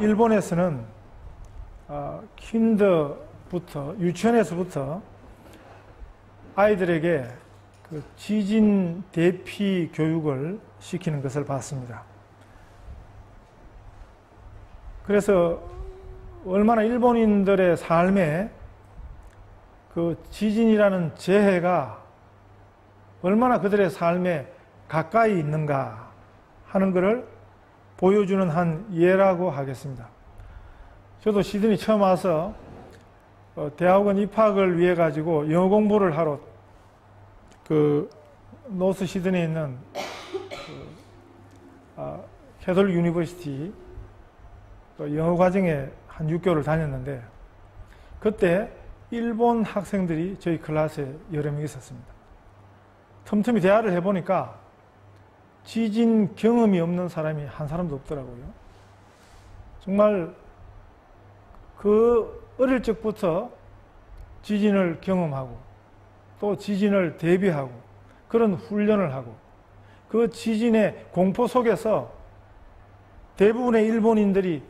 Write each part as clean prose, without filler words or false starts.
일본에서는 킨더부터 유치원에서부터 아이들에게 그 지진 대피 교육을 시키는 것을 봤습니다. 그래서 얼마나 일본인들의 삶에 그 지진이라는 재해가 얼마나 그들의 삶에 가까이 있는가 하는 것을 보여주는 한 예라고 하겠습니다. 저도 시드니 처음 와서 대학원 입학을 위해 가지고 영어 공부를 하러 그 노스 시드니에 있는 캐톨릭 유니버시티 영어 과정에 한 6개월을 다녔는데, 그때 일본 학생들이 저희 클래스에 여러 명 있었습니다. 틈틈이 대화를 해보니까 지진 경험이 없는 사람이 한 사람도 없더라고요. 정말 그 어릴 적부터 지진을 경험하고 또 지진을 대비하고 그런 훈련을 하고 그 지진의 공포 속에서 대부분의 일본인들이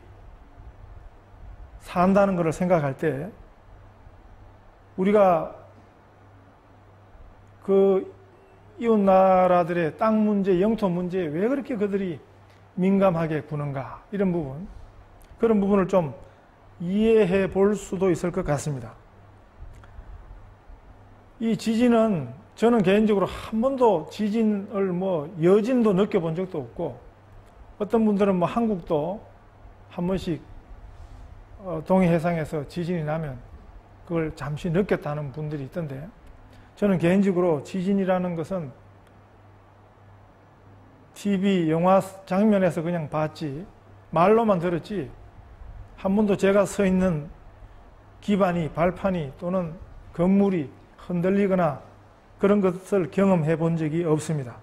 산다는 것을 생각할 때 우리가 그 이웃 나라들의 땅 문제, 영토 문제에 왜 그렇게 그들이 민감하게 구는가, 이런 부분, 그런 부분을 좀 이해해 볼 수도 있을 것 같습니다. 이 지진은 저는 개인적으로 한 번도 지진을 여진도 느껴본 적도 없고, 어떤 분들은 한국도 한 번씩 동해해상에서 지진이 나면 그걸 잠시 느꼈다는 분들이 있던데, 저는 개인적으로 지진이라는 것은 TV, 영화 장면에서 그냥 봤지, 말로만 들었지, 한 번도 제가 서 있는 기반이, 발판이 또는 건물이 흔들리거나 그런 것을 경험해 본 적이 없습니다.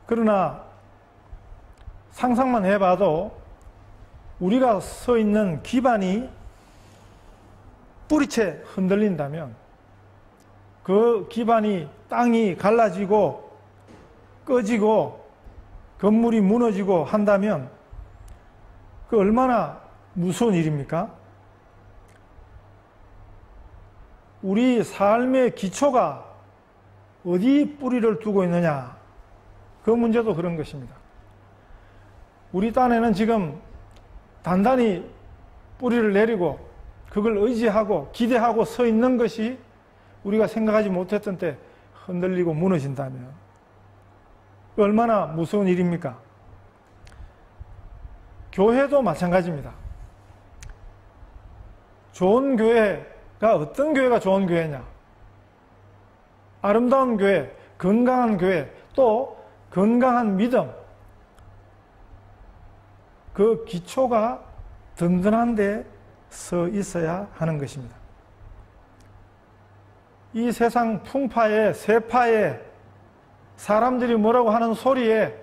그러나 상상만 해봐도 우리가 서 있는 기반이 뿌리채 흔들린다면, 그 기반이 땅이 갈라지고 꺼지고 건물이 무너지고 한다면 그 얼마나 무서운 일입니까? 우리 삶의 기초가 어디 뿌리를 두고 있느냐, 그 문제도 그런 것입니다. 우리 땅에는 지금 단단히 뿌리를 내리고 그걸 의지하고 기대하고 서 있는 것이 우리가 생각하지 못했던 때 흔들리고 무너진다면 얼마나 무서운 일입니까? 교회도 마찬가지입니다. 좋은 교회가 어떤 교회가 좋은 교회냐? 아름다운 교회, 건강한 교회, 또 건강한 믿음, 그 기초가 든든한 데 서 있어야 하는 것입니다. 이 세상 풍파에, 세파에, 사람들이 뭐라고 하는 소리에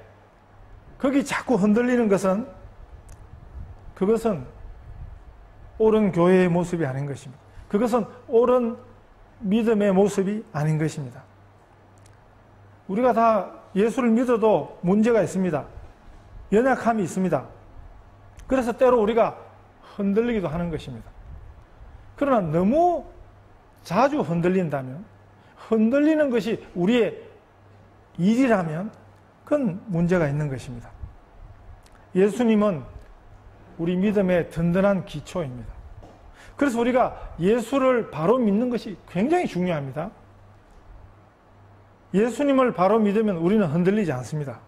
거기 자꾸 흔들리는 것은, 그것은 옳은 교회의 모습이 아닌 것입니다. 그것은 옳은 믿음의 모습이 아닌 것입니다. 우리가 다 예수를 믿어도 문제가 있습니다. 연약함이 있습니다. 그래서 때로 우리가 흔들리기도 하는 것입니다. 그러나 너무 자주 흔들린다면, 흔들리는 것이 우리의 일이라면 그건 문제가 있는 것입니다. 예수님은 우리 믿음의 든든한 기초입니다. 그래서 우리가 예수를 바로 믿는 것이 굉장히 중요합니다. 예수님을 바로 믿으면 우리는 흔들리지 않습니다.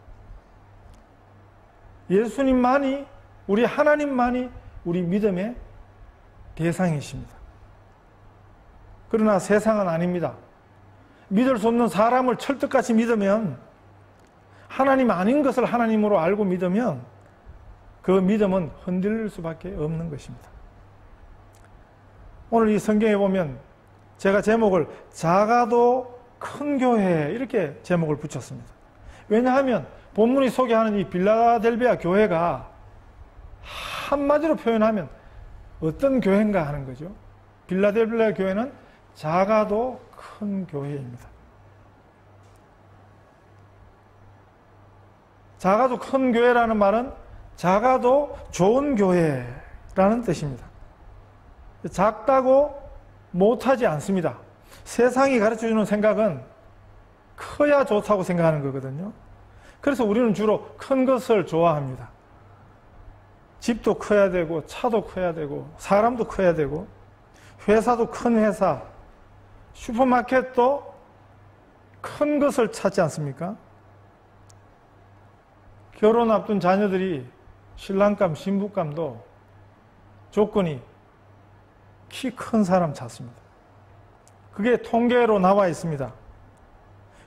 예수님만이, 우리 하나님만이 우리 믿음의 대상이십니다. 그러나 세상은 아닙니다. 믿을 수 없는 사람을 철떡같이 믿으면, 하나님 아닌 것을 하나님으로 알고 믿으면 그 믿음은 흔들릴 수밖에 없는 것입니다. 오늘 이 성경에 보면 제가 제목을 작아도 큰 교회, 이렇게 제목을 붙였습니다. 왜냐하면 본문이 소개하는 이 빌라델비아 교회가 한마디로 표현하면 어떤 교회인가 하는 거죠. 빌라델비아 교회는 작아도 큰 교회입니다. 작아도 큰 교회라는 말은 작아도 좋은 교회라는 뜻입니다. 작다고 못하지 않습니다. 세상이 가르쳐주는 생각은 커야 좋다고 생각하는 거거든요. 그래서 우리는 주로 큰 것을 좋아합니다. 집도 커야 되고, 차도 커야 되고, 사람도 커야 되고, 회사도 큰 회사, 슈퍼마켓도 큰 것을 찾지 않습니까? 결혼 앞둔 자녀들이 신랑감, 신부감도 조건이 키 큰 사람 찾습니다. 그게 통계로 나와 있습니다.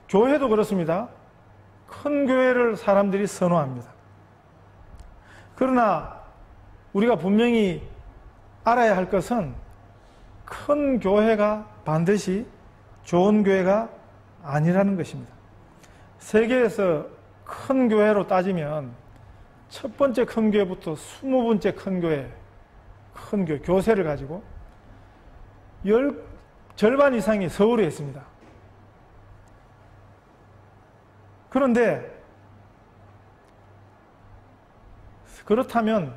교회도 그렇습니다. 큰 교회를 사람들이 선호합니다. 그러나 우리가 분명히 알아야 할 것은 큰 교회가 반드시 좋은 교회가 아니라는 것입니다. 세계에서 큰 교회로 따지면 첫 번째 큰 교회부터 20번째 큰 교회, 교세를 가지고 절반 이상이 서울에 있습니다. 그런데 그렇다면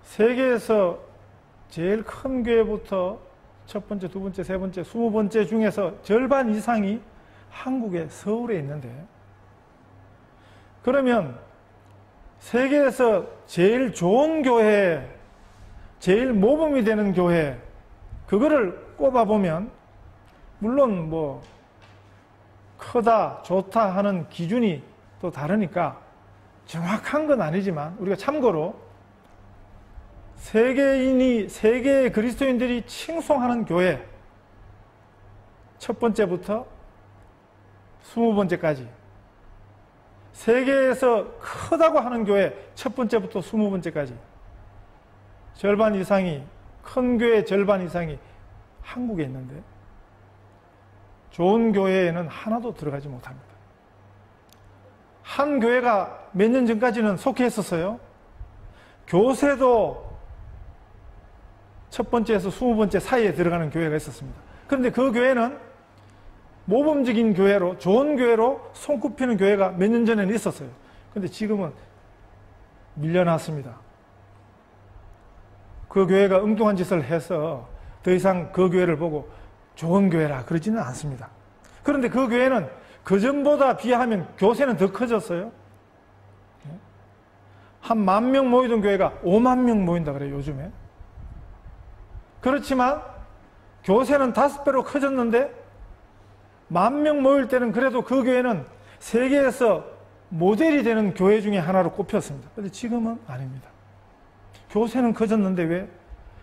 세계에서 제일 큰 교회부터 첫 번째, 두 번째, 세 번째, 20번째 중에서 절반 이상이 한국의 서울에 있는데, 그러면 세계에서 제일 좋은 교회, 제일 모범이 되는 교회, 그거를 꼽아보면 물론 뭐 크다, 좋다 하는 기준이 또 다르니까 정확한 건 아니지만, 우리가 참고로 세계의 그리스도인들이 칭송하는 교회 첫 번째부터 20번째까지, 세계에서 크다고 하는 교회 첫 번째부터 20번째까지 절반 이상이, 큰 교회 절반 이상이 한국에 있는데 좋은 교회에는 하나도 들어가지 못합니다. 한 교회가 몇 년 전까지는 속해 있었어요. 교세도 첫 번째에서 20번째 사이에 들어가는 교회가 있었습니다. 그런데 그 교회는 모범적인 교회로, 좋은 교회로 손꼽히는 교회가 몇 년 전에는 있었어요. 그런데 지금은 밀려났습니다. 그 교회가 엉뚱한 짓을 해서 더 이상 그 교회를 보고 좋은 교회라 그러지는 않습니다. 그런데 그 교회는 그전보다 비하면 교세는 더 커졌어요. 한 10,000명 모이던 교회가 50,000명 모인다 그래요, 요즘에. 그렇지만 교세는 5배로 커졌는데 10,000명 모일 때는 그래도 그 교회는 세계에서 모델이 되는 교회 중에 하나로 꼽혔습니다. 그런데 지금은 아닙니다. 교세는 커졌는데 왜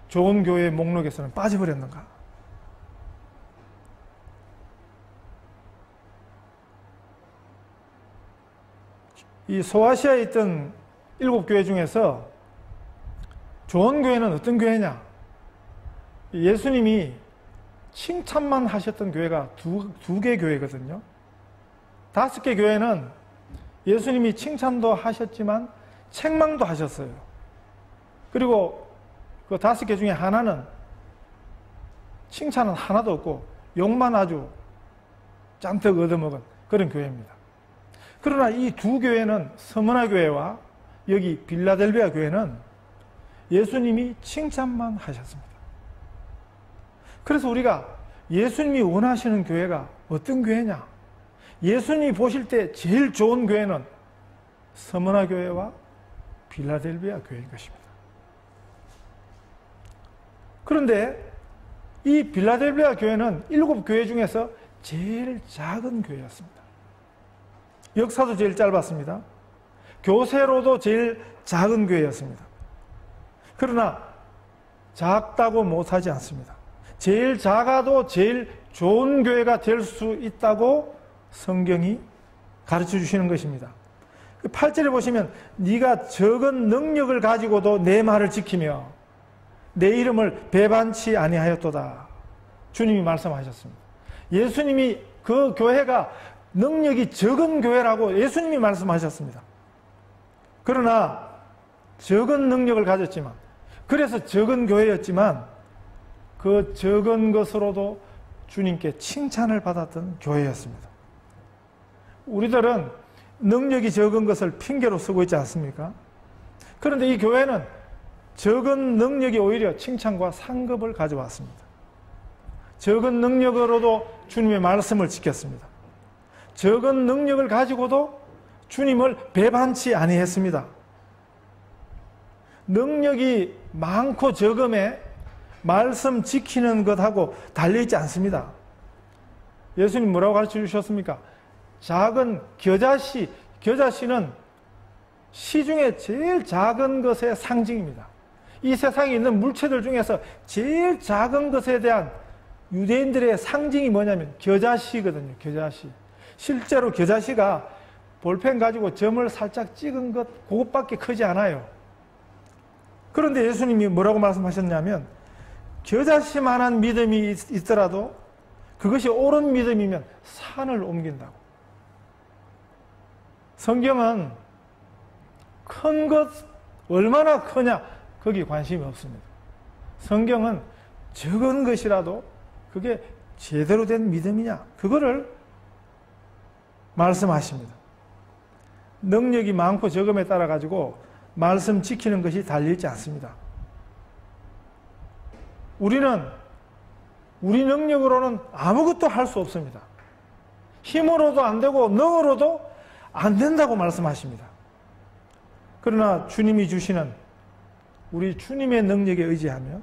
좋은 교회의 목록에서는 빠져버렸는가? 이 소아시아에 있던 7교회 중에서 좋은 교회는 어떤 교회냐? 예수님이 칭찬만 하셨던 교회가 두 개 교회거든요. 5개 교회는 예수님이 칭찬도 하셨지만 책망도 하셨어요. 그리고 그 5개 중에 하나는 칭찬은 하나도 없고 욕만 아주 짠뜩 얻어먹은 그런 교회입니다. 그러나 이 두 교회는, 서머나 교회와 여기 빌라델비아 교회는 예수님이 칭찬만 하셨습니다. 그래서 우리가 예수님이 원하시는 교회가 어떤 교회냐? 예수님이 보실 때 제일 좋은 교회는 서머나 교회와 빌라델비아 교회인 것입니다. 그런데 이 빌라델비아 교회는 7교회 중에서 제일 작은 교회였습니다. 역사도 제일 짧았습니다. 교세로도 제일 작은 교회였습니다. 그러나 작다고 못하지 않습니다. 제일 작아도 제일 좋은 교회가 될 수 있다고 성경이 가르쳐 주시는 것입니다. 8절에 보시면 네가 적은 능력을 가지고도 내 말을 지키며 내 이름을 배반치 아니하였도다. 주님이 말씀하셨습니다. 예수님이 그 교회가 능력이 적은 교회라고 예수님이 말씀하셨습니다. 그러나 적은 능력을 가졌지만, 그래서 적은 교회였지만 그 적은 것으로도 주님께 칭찬을 받았던 교회였습니다. 우리들은 능력이 적은 것을 핑계로 쓰고 있지 않습니까? 그런데 이 교회는 적은 능력이 오히려 칭찬과 상급을 가져왔습니다. 적은 능력으로도 주님의 말씀을 지켰습니다. 적은 능력을 가지고도 주님을 배반치 아니했습니다. 능력이 많고 적음에 말씀 지키는 것하고 달려있지 않습니다. 예수님 뭐라고 가르쳐 주셨습니까? 작은 겨자씨는 씨 중에 제일 작은 것의 상징입니다. 이 세상에 있는 물체들 중에서 제일 작은 것에 대한 유대인들의 상징이 뭐냐면 겨자씨거든요. 겨자씨. 실제로 겨자씨가 볼펜 가지고 점을 살짝 찍은 것 그것밖에 크지 않아요. 그런데 예수님이 뭐라고 말씀하셨냐면 겨자씨만한 믿음이 있더라도 그것이 옳은 믿음이면 산을 옮긴다고. 성경은 큰 것 얼마나 크냐 거기 관심이 없습니다. 성경은 적은 것이라도 그게 제대로 된 믿음이냐 그거를 말씀하십니다. 능력이 많고 적음에 따라 가지고 말씀 지키는 것이 달려있지 않습니다. 우리는 우리 능력으로는 아무것도 할 수 없습니다. 힘으로도 안 되고 능으로도 안 된다고 말씀하십니다. 그러나 주님이 주시는 우리 주님의 능력에 의지하며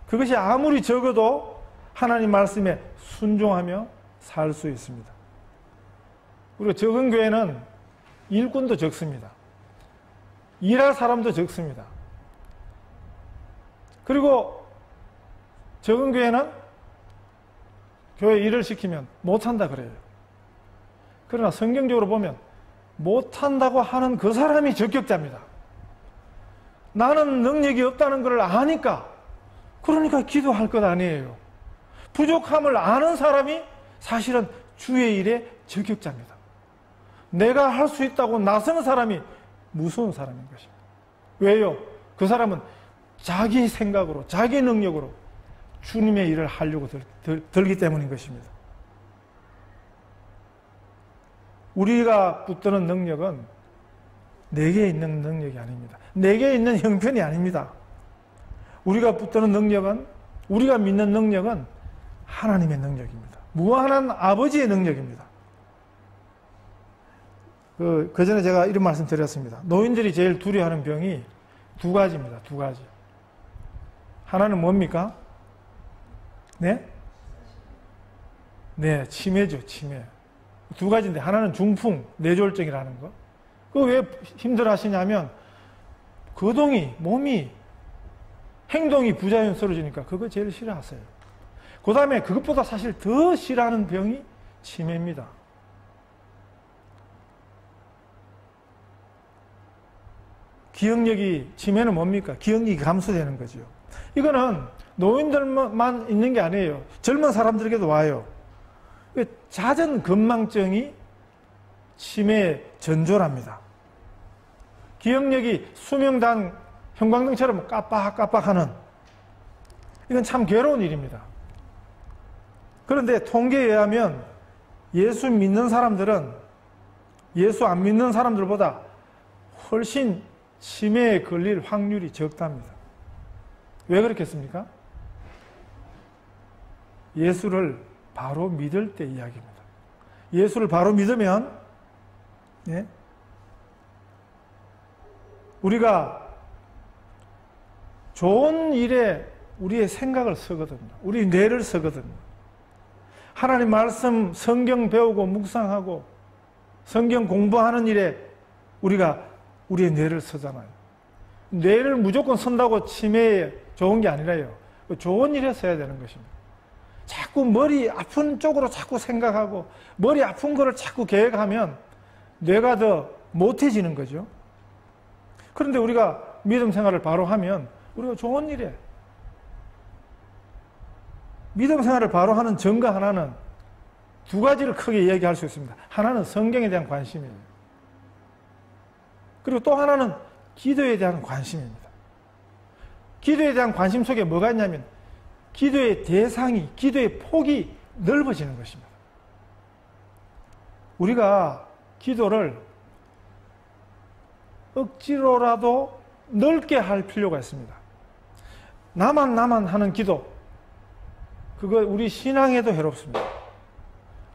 그것이 아무리 적어도 하나님 말씀에 순종하며 살 수 있습니다. 우리가 적은 교회는 일꾼도 적습니다. 일할 사람도 적습니다. 그리고 적은 교회는 교회 일을 시키면 못한다 그래요. 그러나 성경적으로 보면 못한다고 하는 그 사람이 적격자입니다. 나는 능력이 없다는 걸 아니까 그러니까 기도할 것 아니에요. 부족함을 아는 사람이 사실은 주의 일에 적격자입니다. 내가 할 수 있다고 나서는 사람이 무서운 사람인 것입니다. 왜요? 그 사람은 자기 생각으로 자기 능력으로 주님의 일을 하려고 들기 때문인 것입니다. 우리가 붙드는 능력은 내게 있는 능력이 아닙니다. 내게 있는 형편이 아닙니다. 우리가 붙드는 능력은 우리가 믿는 능력은 하나님의 능력입니다. 무한한 아버지의 능력입니다. 그 전에 제가 이런 말씀 드렸습니다. 노인들이 제일 두려워하는 병이 두 가지입니다. 두 가지. 하나는 뭡니까? 네? 네, 치매죠, 치매. 두 가지인데 하나는 중풍, 뇌졸중이라는 거. 그거 왜 힘들어 하시냐면 거동이, 몸이, 행동이 부자연스러워지니까 그거 제일 싫어하세요. 그 다음에 그것보다 사실 더 싫어하는 병이 치매입니다. 기억력이, 치매는 뭡니까? 기억력이 감소되는 거죠. 이거는 노인들만 있는 게 아니에요. 젊은 사람들에게도 와요. 잦은 건망증이 치매의 전조랍니다. 기억력이 수명단 형광등처럼 깜빡깜빡하는, 이건 참 괴로운 일입니다. 그런데 통계에 의하면 예수 믿는 사람들은 예수 안 믿는 사람들보다 훨씬 치매에 걸릴 확률이 적답니다. 왜 그렇겠습니까? 예수를 바로 믿을 때 이야기입니다. 예수를 바로 믿으면 우리가 좋은 일에 우리의 생각을 쓰거든요. 우리 뇌를 쓰거든요. 하나님 말씀, 성경 배우고 묵상하고 성경 공부하는 일에 우리가 우리의 뇌를 쓰잖아요. 뇌를 무조건 쓴다고 치매에 좋은 게 아니라요. 좋은 일에 써야 되는 것입니다. 자꾸 머리 아픈 쪽으로 자꾸 생각하고 머리 아픈 거를 자꾸 계획하면 뇌가 더 못해지는 거죠. 그런데 우리가 믿음 생활을 바로 하면 우리가 좋은 일에, 믿음 생활을 바로 하는 증거 하나는 두 가지를 크게 이야기할 수 있습니다. 하나는 성경에 대한 관심이에요. 그리고 또 하나는 기도에 대한 관심입니다. 기도에 대한 관심 속에 뭐가 있냐면 기도의 대상이, 기도의 폭이 넓어지는 것입니다. 우리가 기도를 억지로라도 넓게 할 필요가 있습니다. 나만 하는 기도, 그거 우리 신앙에도 해롭습니다.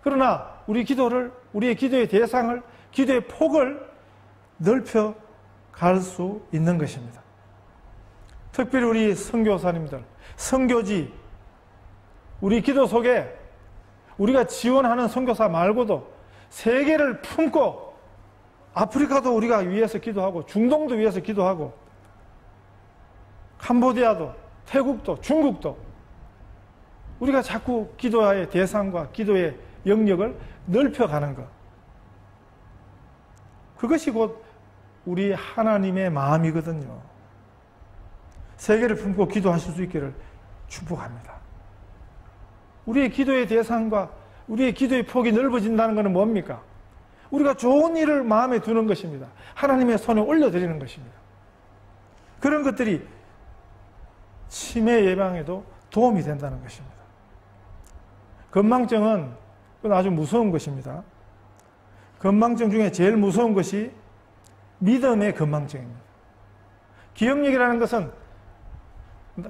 그러나 우리의 기도의 대상을, 기도의 폭을 넓혀 갈 수 있는 것입니다. 특별히 우리 선교사님들, 선교지, 우리 기도 속에 우리가 지원하는 선교사 말고도 세계를 품고 아프리카도 우리가 위해서 기도하고 중동도 위해서 기도하고 캄보디아도 태국도 중국도 우리가 자꾸 기도의 대상과 기도의 영역을 넓혀가는 것, 그것이 곧 우리 하나님의 마음이거든요. 세계를 품고 기도하실 수 있기를 축복합니다. 우리의 기도의 대상과 우리의 기도의 폭이 넓어진다는 것은 뭡니까? 우리가 좋은 일을 마음에 두는 것입니다. 하나님의 손에 올려드리는 것입니다. 그런 것들이 치매 예방에도 도움이 된다는 것입니다. 건망증은 그건 아주 무서운 것입니다. 건망증 중에 제일 무서운 것이 믿음의 건망증입니다. 기억력이라는 것은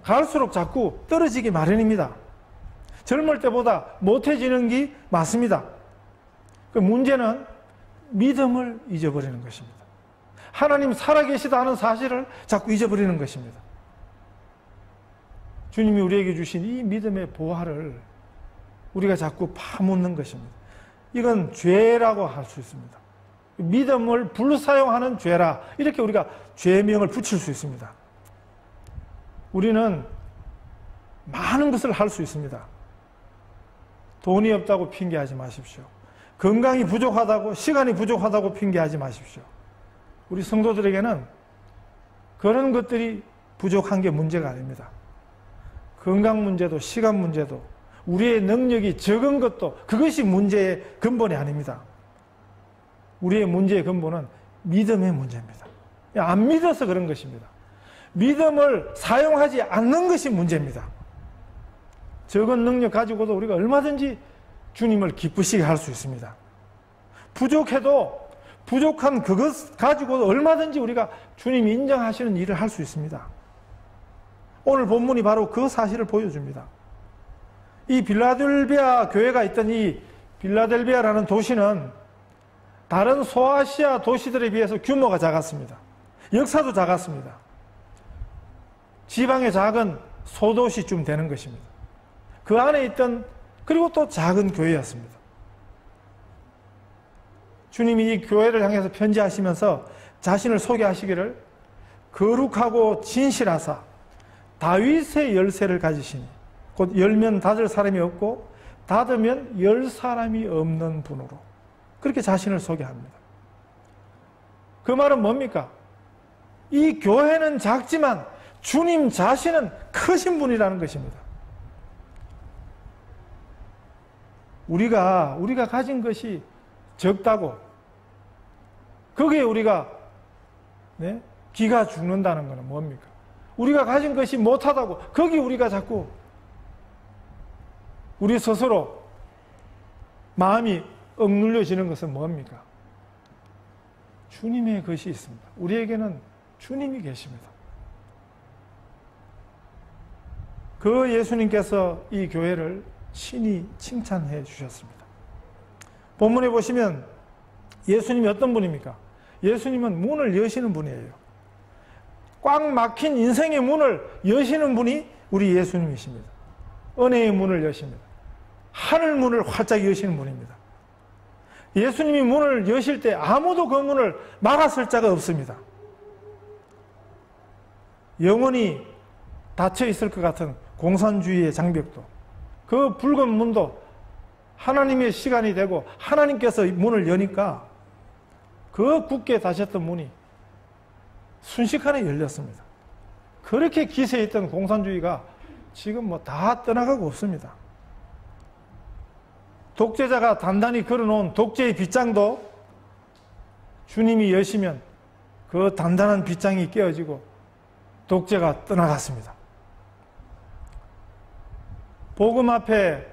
갈수록 자꾸 떨어지기 마련입니다. 젊을 때보다 못해지는 게 맞습니다. 그 문제는 믿음을 잊어버리는 것입니다. 하나님 살아계시다 하는 사실을 자꾸 잊어버리는 것입니다. 주님이 우리에게 주신 이 믿음의 보화를 우리가 자꾸 파묻는 것입니다. 이건 죄라고 할 수 있습니다. 믿음을 불사용하는 죄라, 이렇게 우리가 죄명을 붙일 수 있습니다. 우리는 많은 것을 할 수 있습니다. 돈이 없다고 핑계하지 마십시오. 건강이 부족하다고, 시간이 부족하다고 핑계하지 마십시오. 우리 성도들에게는 그런 것들이 부족한 게 문제가 아닙니다. 건강 문제도 시간 문제도 우리의 능력이 적은 것도 그것이 문제의 근본이 아닙니다. 우리의 문제의 근본은 믿음의 문제입니다. 안 믿어서 그런 것입니다. 믿음을 사용하지 않는 것이 문제입니다. 적은 능력 가지고도 우리가 얼마든지 주님을 기쁘시게 할 수 있습니다. 부족해도 부족한 그것 가지고도 얼마든지 우리가 주님이 인정하시는 일을 할 수 있습니다. 오늘 본문이 바로 그 사실을 보여줍니다. 이 빌라델비아 교회가 있던 이 빌라델비아라는 도시는 다른 소아시아 도시들에 비해서 규모가 작았습니다. 역사도 작았습니다. 지방의 작은 소도시쯤 되는 것입니다. 그 안에 있던, 그리고 또 작은 교회였습니다. 주님이 이 교회를 향해서 편지하시면서 자신을 소개하시기를 거룩하고 진실하사 다윗의 열쇠를 가지시니 곧 열면 닫을 사람이 없고 닫으면 열 사람이 없는 분으로, 그렇게 자신을 소개합니다. 그 말은 뭡니까? 이 교회는 작지만 주님 자신은 크신 분이라는 것입니다. 우리가 가진 것이 적다고 거기에 우리가 기가 죽는다는 것은 뭡니까? 우리가 가진 것이 못하다고 거기 우리가 자꾸 우리 스스로 마음이 억눌려지는 것은 뭡니까? 주님의 것이 있습니다. 우리에게는 주님이 계십니다. 그 예수님께서 이 교회를 친히 칭찬해 주셨습니다. 본문에 보시면 예수님이 어떤 분입니까? 예수님은 문을 여시는 분이에요. 꽉 막힌 인생의 문을 여시는 분이 우리 예수님이십니다. 은혜의 문을 여십니다. 하늘 문을 활짝 여시는 분입니다. 예수님이 문을 여실 때 아무도 그 문을 막았을 자가 없습니다. 영원히 닫혀 있을 것 같은 공산주의의 장벽도, 그 붉은 문도 하나님의 시간이 되고 하나님께서 문을 여니까 그 굳게 닫혔던 문이 순식간에 열렸습니다. 그렇게 기세에 있던 공산주의가 지금 다 떠나가고 없습니다. 독재자가 단단히 걸어놓은 독재의 빗장도 주님이 여시면 그 단단한 빗장이 깨어지고 독재가 떠나갔습니다. 복음 앞에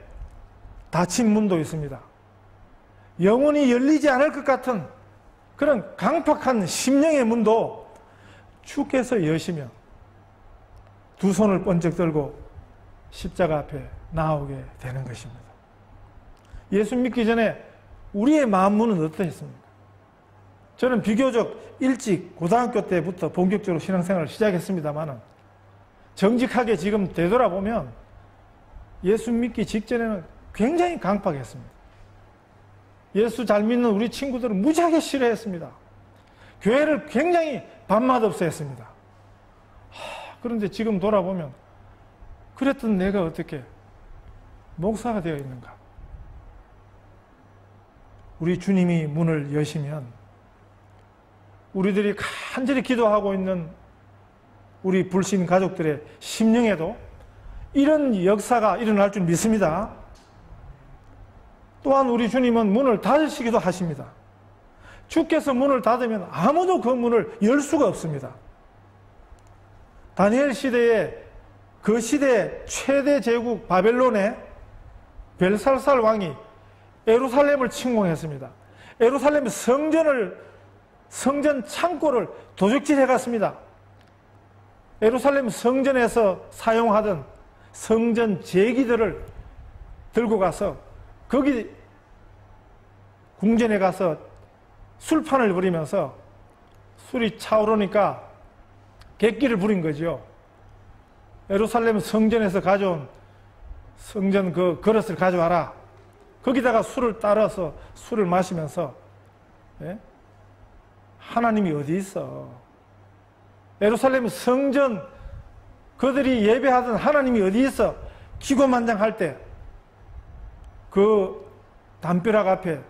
닫힌 문도 있습니다. 영원히 열리지 않을 것 같은 그런 강팍한 심령의 문도 주께서 여시면 두 손을 번쩍 들고 십자가 앞에 나오게 되는 것입니다. 예수 믿기 전에 우리의 마음문은 어떠했습니까? 저는 비교적 일찍 고등학교 때부터 본격적으로 신앙생활을 시작했습니다만 정직하게 지금 되돌아보면 예수 믿기 직전에는 굉장히 강팍했습니다. 예수 잘 믿는 우리 친구들은 무지하게 싫어했습니다. 교회를 굉장히 밤낮 없어 했습니다. 그런데 지금 돌아보면 그랬던 내가 어떻게 목사가 되어 있는가? 우리 주님이 문을 여시면 우리들이 간절히 기도하고 있는 우리 불신 가족들의 심령에도 이런 역사가 일어날 줄 믿습니다. 또한 우리 주님은 문을 닫으시기도 하십니다. 주께서 문을 닫으면 아무도 그 문을 열 수가 없습니다. 다니엘 시대에 그 시대 최대 제국 바벨론의 벨살살 왕이 예루살렘을 침공했습니다. 예루살렘 성전 창고를 도적질해 갔습니다. 예루살렘 성전에서 사용하던 성전 제기들을 들고 가서 거기 궁전에 가서 술판을 벌이면서 술이 차오르니까 객기를 부린 거죠. 예루살렘 성전에서 가져온 성전 그 그릇을 가져와라. 거기다가 술을 따라서 술을 마시면서 하나님이 어디 있어? 예루살렘 성전 그들이 예배하던 하나님이 어디 있어? 기고만장할 때 그 담벼락 앞에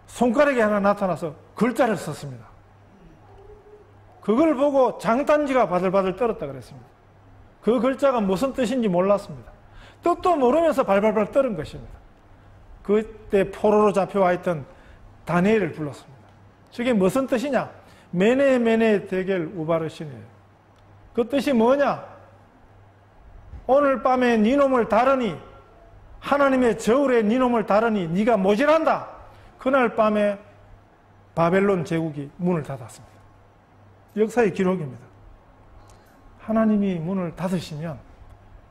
손가락이 하나 나타나서 글자를 썼습니다. 그걸 보고 장단지가 바들바들 떨었다 그랬습니다. 그 글자가 무슨 뜻인지 몰랐습니다. 뜻도 모르면서 발발발 떨은 것입니다. 그때 포로로 잡혀와 있던 다니엘을 불렀습니다. 저게 무슨 뜻이냐? 메네 데겔 우바르시네. 그 뜻이 뭐냐? 오늘 밤에 네 놈을 다르니 하나님의 저울에 네 놈을 다르니 네가 모질한다. 그날 밤에 바벨론 제국이 문을 닫았습니다. 역사의 기록입니다. 하나님이 문을 닫으시면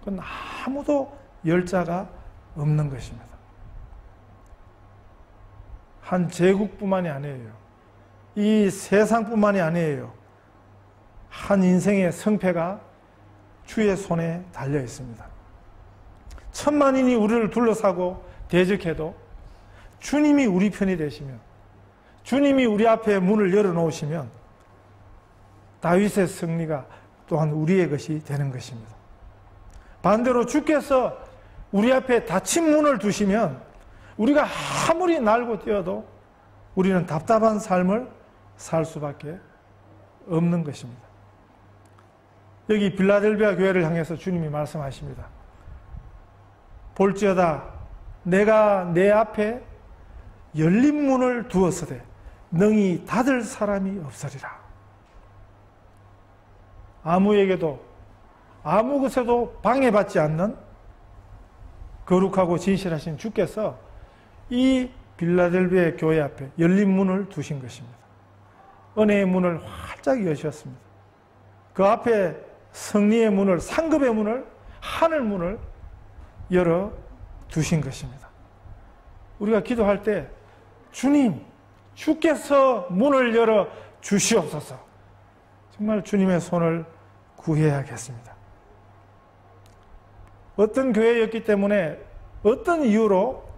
그건 아무도 열 자가 없는 것입니다. 한 제국뿐만이 아니에요. 이 세상뿐만이 아니에요. 한 인생의 성패가 주의 손에 달려 있습니다. 천만인이 우리를 둘러싸고 대적해도 주님이 우리 편이 되시면, 주님이 우리 앞에 문을 열어놓으시면 다윗의 승리가 또한 우리의 것이 되는 것입니다. 반대로 주께서 우리 앞에 닫힌 문을 두시면 우리가 아무리 날고 뛰어도 우리는 답답한 삶을 살 수밖에 없는 것입니다. 여기 빌라델비아 교회를 향해서 주님이 말씀하십니다. 볼지어다 내가 내 앞에 열린 문을 두었으되 능히 닫을 사람이 없으리라. 아무에게도 아무 것에도 방해받지 않는 거룩하고 진실하신 주께서 이 빌라델비아 교회 앞에 열린 문을 두신 것입니다. 은혜의 문을 활짝 여셨습니다. 그 앞에 승리의 문을, 상급의 문을, 하늘 문을 열어 두신 것입니다. 우리가 기도할 때 주님, 주께서 문을 열어 주시옵소서. 정말 주님의 손을 구해야겠습니다. 어떤 교회였기 때문에 어떤 이유로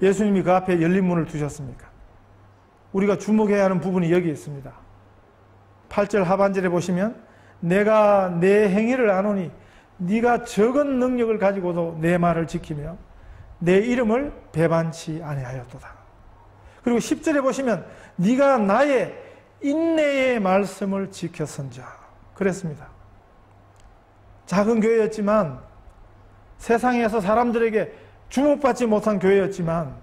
예수님이 그 앞에 열린 문을 두셨습니까? 우리가 주목해야 하는 부분이 여기 있습니다. 8절 하반절에 보시면 내가 내 행위를 아노니 네가 적은 능력을 가지고도 내 말을 지키며 내 이름을 배반치 아니하였도다. 그리고 10절에 보시면 네가 나의 인내의 말씀을 지켰은자. 그랬습니다. 작은 교회였지만 세상에서 사람들에게 주목받지 못한 교회였지만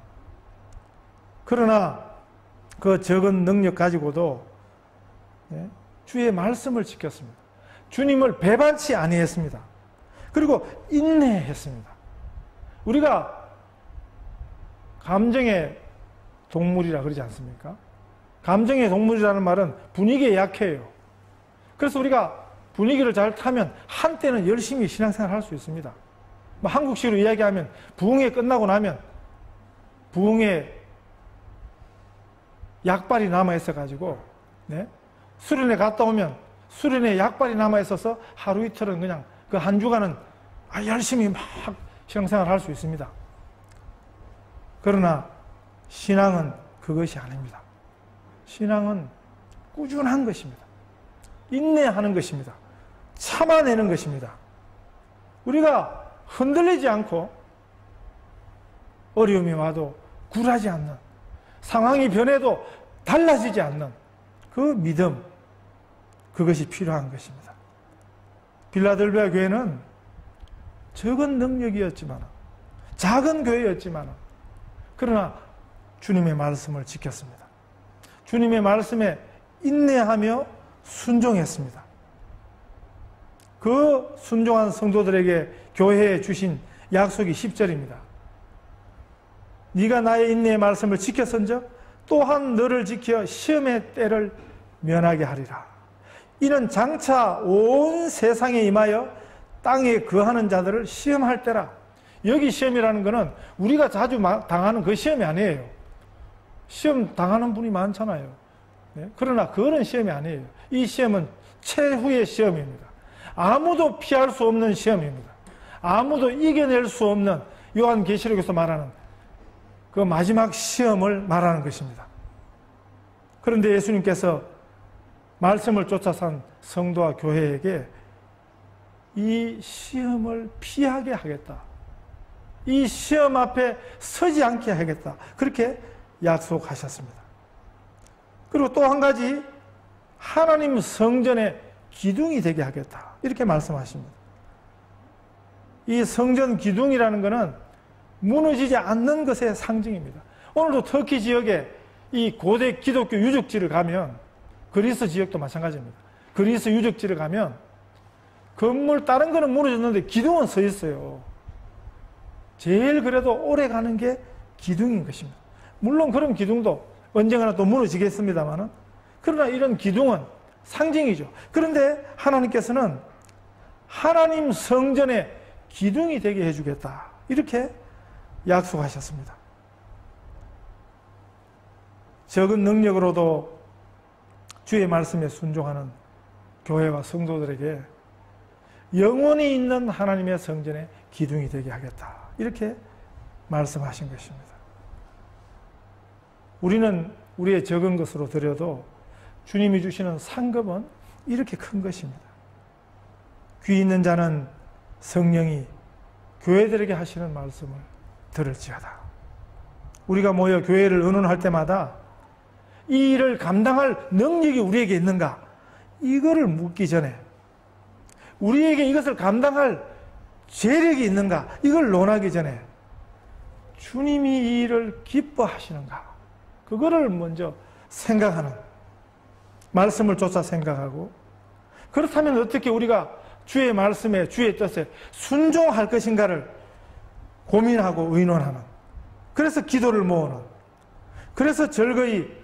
그러나 그 적은 능력 가지고도 주의 말씀을 지켰습니다. 주님을 배반치 아니했습니다. 그리고 인내했습니다. 우리가 감정의 동물이라 그러지 않습니까? 감정의 동물이라는 말은 분위기에 약해요. 그래서 우리가 분위기를 잘 타면 한때는 열심히 신앙생활을 할 수 있습니다. 뭐 한국식으로 이야기하면 부흥회 끝나고 나면 부흥회 약발이 남아있어가지고, 네? 수련회 갔다 오면 수련회 약발이 남아있어서 하루 이틀은 그냥 그 한 주간은 열심히 막 신앙생활을 할 수 있습니다. 그러나 신앙은 그것이 아닙니다. 신앙은 꾸준한 것입니다. 인내하는 것입니다. 참아내는 것입니다. 우리가 흔들리지 않고 어려움이 와도 굴하지 않는, 상황이 변해도 달라지지 않는 그 믿음, 그것이 필요한 것입니다. 빌라델비아 교회는 적은 능력이었지만, 작은 교회였지만, 그러나 주님의 말씀을 지켰습니다. 주님의 말씀에 인내하며 순종했습니다. 그 순종한 성도들에게 교회에 주신 약속이 10절입니다. 네가 나의 인내의 말씀을 지켰은즉 또한 너를 지켜 시험의 때를 면하게 하리라. 이는 장차 온 세상에 임하여 땅에 거하는 자들을 시험할 때라. 여기 시험이라는 것은 우리가 자주 당하는 그 시험이 아니에요. 시험 당하는 분이 많잖아요. 네? 그러나 그런 시험이 아니에요. 이 시험은 최후의 시험입니다. 아무도 피할 수 없는 시험입니다. 아무도 이겨낼 수 없는, 요한계시록에서 말하는 그 마지막 시험을 말하는 것입니다. 그런데 예수님께서 말씀을 쫓아 산 성도와 교회에게 이 시험을 피하게 하겠다, 이 시험 앞에 서지 않게 하겠다, 그렇게 약속하셨습니다. 그리고 또 한 가지, 하나님 성전의 기둥이 되게 하겠다, 이렇게 말씀하십니다. 이 성전 기둥이라는 것은 무너지지 않는 것의 상징입니다. 오늘도 터키 지역에 이 고대 기독교 유적지를 가면, 그리스 지역도 마찬가지입니다. 그리스 유적지를 가면 건물 다른 거는 무너졌는데 기둥은 서 있어요. 제일 그래도 오래 가는 게 기둥인 것입니다. 물론 그런 기둥도 언젠가는 또 무너지겠습니다만은, 그러나 이런 기둥은 상징이죠. 그런데 하나님께서는 하나님 성전의 기둥이 되게 해주겠다, 이렇게 약속하셨습니다. 적은 능력으로도 주의 말씀에 순종하는 교회와 성도들에게 영원히 있는 하나님의 성전의 기둥이 되게 하겠다, 이렇게 말씀하신 것입니다. 우리는 우리의 적은 것으로 드려도 주님이 주시는 상급은 이렇게 큰 것입니다. 귀 있는 자는 성령이 교회들에게 하시는 말씀을 들을지어다. 우리가 모여 교회를 의논할 때마다 이 일을 감당할 능력이 우리에게 있는가, 이거를 묻기 전에, 우리에게 이것을 감당할 재력이 있는가, 이걸 논하기 전에 주님이 이 일을 기뻐하시는가, 그거를 먼저 생각하는, 말씀을 쫓아 생각하고, 그렇다면 어떻게 우리가 주의 말씀에, 주의 뜻에 순종할 것인가를 고민하고 의논하는, 그래서 기도를 모으는, 그래서 절거히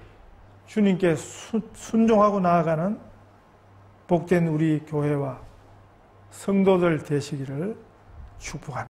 주님께 순종하고 나아가는 복된 우리 교회와 성도들 되시기를 축복합니다.